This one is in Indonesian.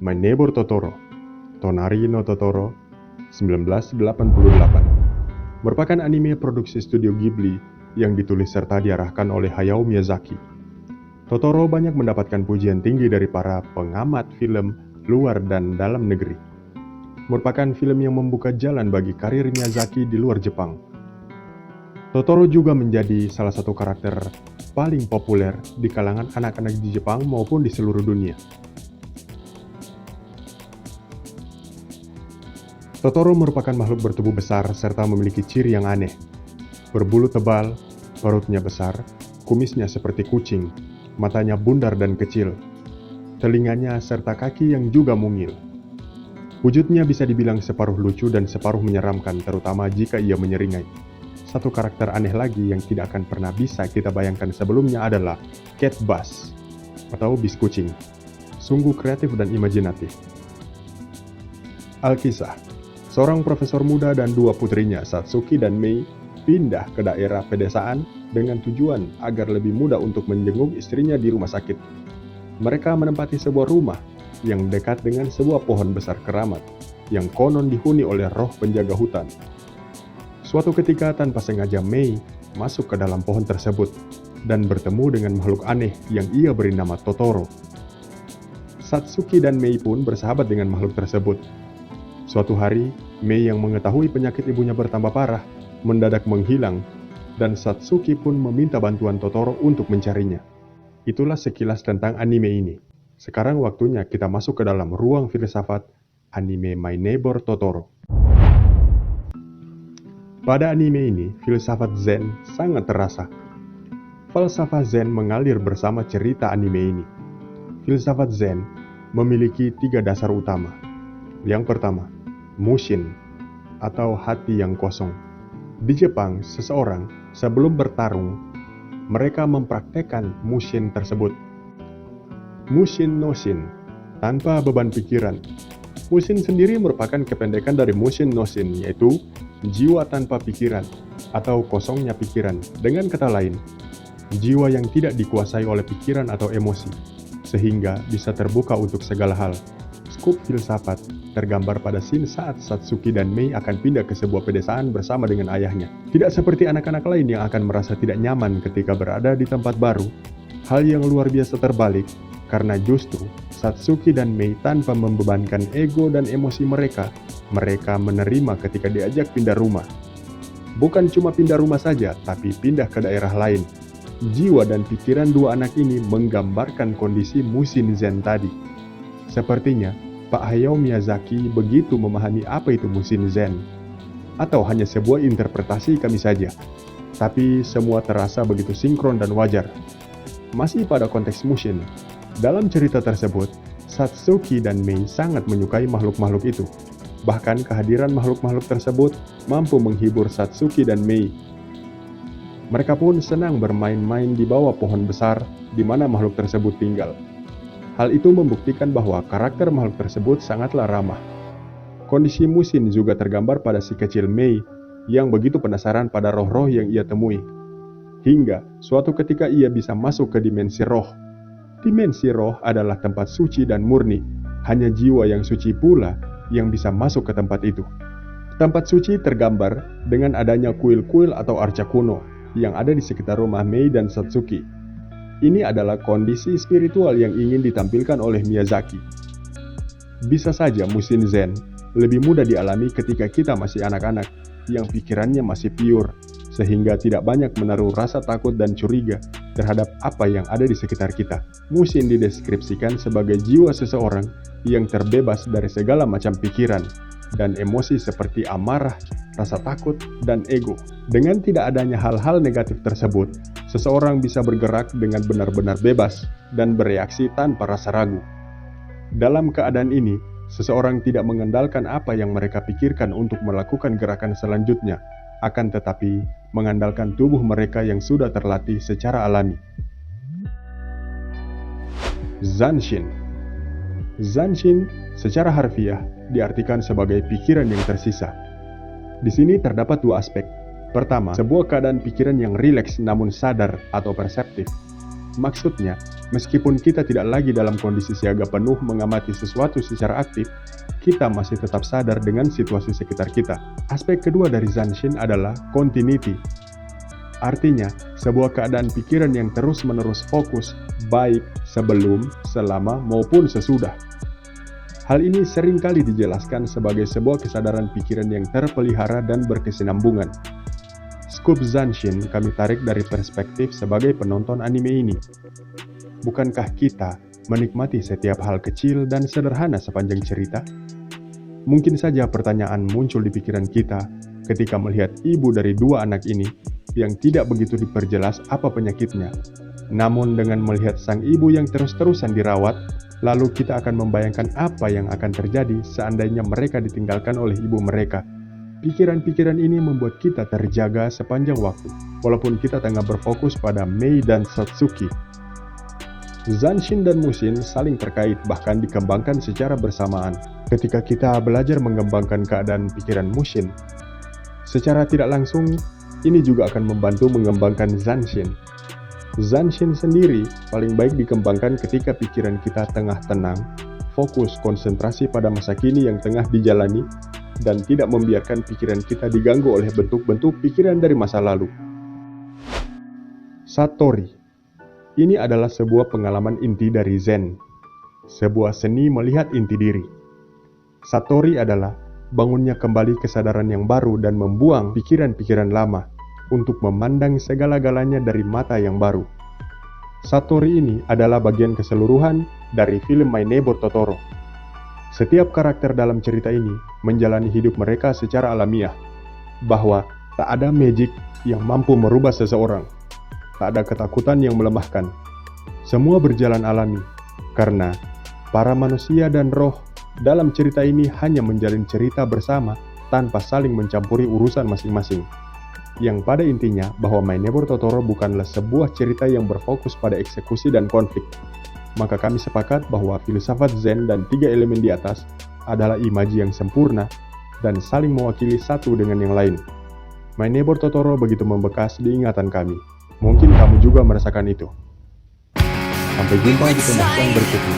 My Neighbor Totoro, Tonari no Totoro, 1988, merupakan anime produksi studio Ghibli yang ditulis serta diarahkan oleh Hayao Miyazaki. Totoro banyak mendapatkan pujian tinggi dari para pengamat film luar dan dalam negeri. Merupakan film yang membuka jalan bagi karir Miyazaki di luar Jepang. Totoro juga menjadi salah satu karakter paling populer di kalangan anak-anak di Jepang maupun di seluruh dunia. Totoro merupakan makhluk bertubuh besar serta memiliki ciri yang aneh. Berbulu tebal, perutnya besar, kumisnya seperti kucing, matanya bundar dan kecil, telinganya serta kaki yang juga mungil. Wujudnya bisa dibilang separuh lucu dan separuh menyeramkan, terutama jika ia menyeringai. Satu karakter aneh lagi yang tidak akan pernah bisa kita bayangkan sebelumnya adalah Cat Bus atau bis kucing. Sungguh kreatif dan imajinatif. Alkisah, seorang profesor muda dan dua putrinya, Satsuki dan Mei, pindah ke daerah pedesaan dengan tujuan agar lebih mudah untuk menjenguk istrinya di rumah sakit. Mereka menempati sebuah rumah yang dekat dengan sebuah pohon besar keramat yang konon dihuni oleh roh penjaga hutan. Suatu ketika tanpa sengaja Mei masuk ke dalam pohon tersebut dan bertemu dengan makhluk aneh yang ia beri nama Totoro. Satsuki dan Mei pun bersahabat dengan makhluk tersebut. Suatu hari, Mei yang mengetahui penyakit ibunya bertambah parah mendadak menghilang, dan Satsuki pun meminta bantuan Totoro untuk mencarinya. Itulah sekilas tentang anime ini. Sekarang waktunya kita masuk ke dalam ruang filsafat anime My Neighbor Totoro. Pada anime ini, filsafat Zen sangat terasa. Falsafah Zen mengalir bersama cerita anime ini. Filsafat Zen memiliki 3 dasar utama. Yang pertama, Mushin atau hati yang kosong. Di Jepang, seseorang sebelum bertarung, mereka mempraktekkan Mushin tersebut. Mushin no Shin, tanpa beban pikiran. Mushin sendiri merupakan kependekan dari Mushin no Shin, yaitu jiwa tanpa pikiran atau kosongnya pikiran. Dengan kata lain, jiwa yang tidak dikuasai oleh pikiran atau emosi, sehingga bisa terbuka untuk segala hal. Skup filsafat tergambar pada scene saat Satsuki dan Mei akan pindah ke sebuah pedesaan bersama dengan ayahnya. Tidak seperti anak-anak lain yang akan merasa tidak nyaman ketika berada di tempat baru. Hal yang luar biasa terbalik, karena justru Satsuki dan Mei tanpa membebankan ego dan emosi mereka menerima ketika diajak pindah rumah. Bukan cuma pindah rumah saja, tapi pindah ke daerah lain. Jiwa dan pikiran dua anak ini menggambarkan kondisi Mushin Zen tadi. Sepertinya, Pak Hayao Miyazaki begitu memahami apa itu Mushin Zen. Atau hanya sebuah interpretasi kami saja. Tapi semua terasa begitu sinkron dan wajar. Masih pada konteks Mushin, dalam cerita tersebut, Satsuki dan Mei sangat menyukai makhluk-makhluk itu. Bahkan kehadiran makhluk-makhluk tersebut mampu menghibur Satsuki dan Mei. Mereka pun senang bermain-main di bawah pohon besar di mana makhluk tersebut tinggal. Hal itu membuktikan bahwa karakter makhluk tersebut sangatlah ramah. Kondisi Mushin juga tergambar pada si kecil Mei yang begitu penasaran pada roh-roh yang ia temui. Hingga suatu ketika ia bisa masuk ke dimensi roh. Dimensi roh adalah tempat suci dan murni. Hanya jiwa yang suci pula yang bisa masuk ke tempat itu. Tempat suci tergambar dengan adanya kuil-kuil atau arca kuno yang ada di sekitar rumah Mei dan Satsuki. Ini adalah kondisi spiritual yang ingin ditampilkan oleh Miyazaki. Bisa saja Mushin Zen lebih mudah dialami ketika kita masih anak-anak yang pikirannya masih pure, sehingga tidak banyak menaruh rasa takut dan curiga terhadap apa yang ada di sekitar kita. Mushin dideskripsikan sebagai jiwa seseorang yang terbebas dari segala macam pikiran dan emosi seperti amarah, rasa takut, dan ego. Dengan tidak adanya hal-hal negatif tersebut, seseorang bisa bergerak dengan benar-benar bebas dan bereaksi tanpa rasa ragu. Dalam keadaan ini, seseorang tidak mengandalkan apa yang mereka pikirkan untuk melakukan gerakan selanjutnya, akan tetapi mengandalkan tubuh mereka yang sudah terlatih secara alami. Zanshin. Zanshin secara harfiah diartikan sebagai pikiran yang tersisa. Di sini terdapat 2 aspek. Pertama, sebuah keadaan pikiran yang rileks namun sadar atau perseptif. Maksudnya, Meskipun kita tidak lagi dalam kondisi siaga penuh mengamati sesuatu secara aktif, kita masih tetap sadar dengan situasi sekitar kita. Aspek kedua dari Zanshin adalah continuity. Artinya, sebuah keadaan pikiran yang terus-menerus fokus, baik sebelum, selama, maupun sesudah. Hal ini seringkali dijelaskan sebagai sebuah kesadaran pikiran yang terpelihara dan berkesinambungan. Scoop Zanshin kami tarik dari perspektif sebagai penonton anime ini. Bukankah kita menikmati setiap hal kecil dan sederhana sepanjang cerita? Mungkin saja pertanyaan muncul di pikiran kita ketika melihat ibu dari dua anak ini yang tidak begitu diperjelas apa penyakitnya. Namun dengan melihat sang ibu yang terus-terusan dirawat, lalu kita akan membayangkan apa yang akan terjadi seandainya mereka ditinggalkan oleh ibu mereka. Pikiran-pikiran ini membuat kita terjaga sepanjang waktu, walaupun kita tengah berfokus pada Mei dan Satsuki. Zanshin dan Mushin saling terkait bahkan dikembangkan secara bersamaan. Ketika kita belajar mengembangkan keadaan pikiran Mushin, secara tidak langsung, ini juga akan membantu mengembangkan Zanshin. Zanshin sendiri paling baik dikembangkan ketika pikiran kita tengah tenang, fokus konsentrasi pada masa kini yang tengah dijalani, dan tidak membiarkan pikiran kita diganggu oleh bentuk-bentuk pikiran dari masa lalu. Satori. Ini adalah sebuah pengalaman inti dari Zen, sebuah seni melihat inti diri. Satori adalah bangunnya kembali kesadaran yang baru dan membuang pikiran-pikiran lama untuk memandang segala-galanya dari mata yang baru. Satori ini adalah bagian keseluruhan dari film My Neighbor Totoro. Setiap karakter dalam cerita ini menjalani hidup mereka secara alamiah, bahwa tak ada magic yang mampu merubah seseorang. Tak ada ketakutan yang melemahkan. Semua berjalan alami, karena para manusia dan roh dalam cerita ini hanya menjalin cerita bersama tanpa saling mencampuri urusan masing-masing. Yang pada intinya bahwa My Neighbor Totoro bukanlah sebuah cerita yang berfokus pada eksekusi dan konflik. Maka kami sepakat bahwa filsafat Zen dan 3 elemen di atas adalah imaji yang sempurna dan saling mewakili satu dengan yang lain. My Neighbor Totoro begitu membekas di ingatan kami. Mungkin kamu juga merasakan itu. Sampai jumpa di pembahasan berikutnya.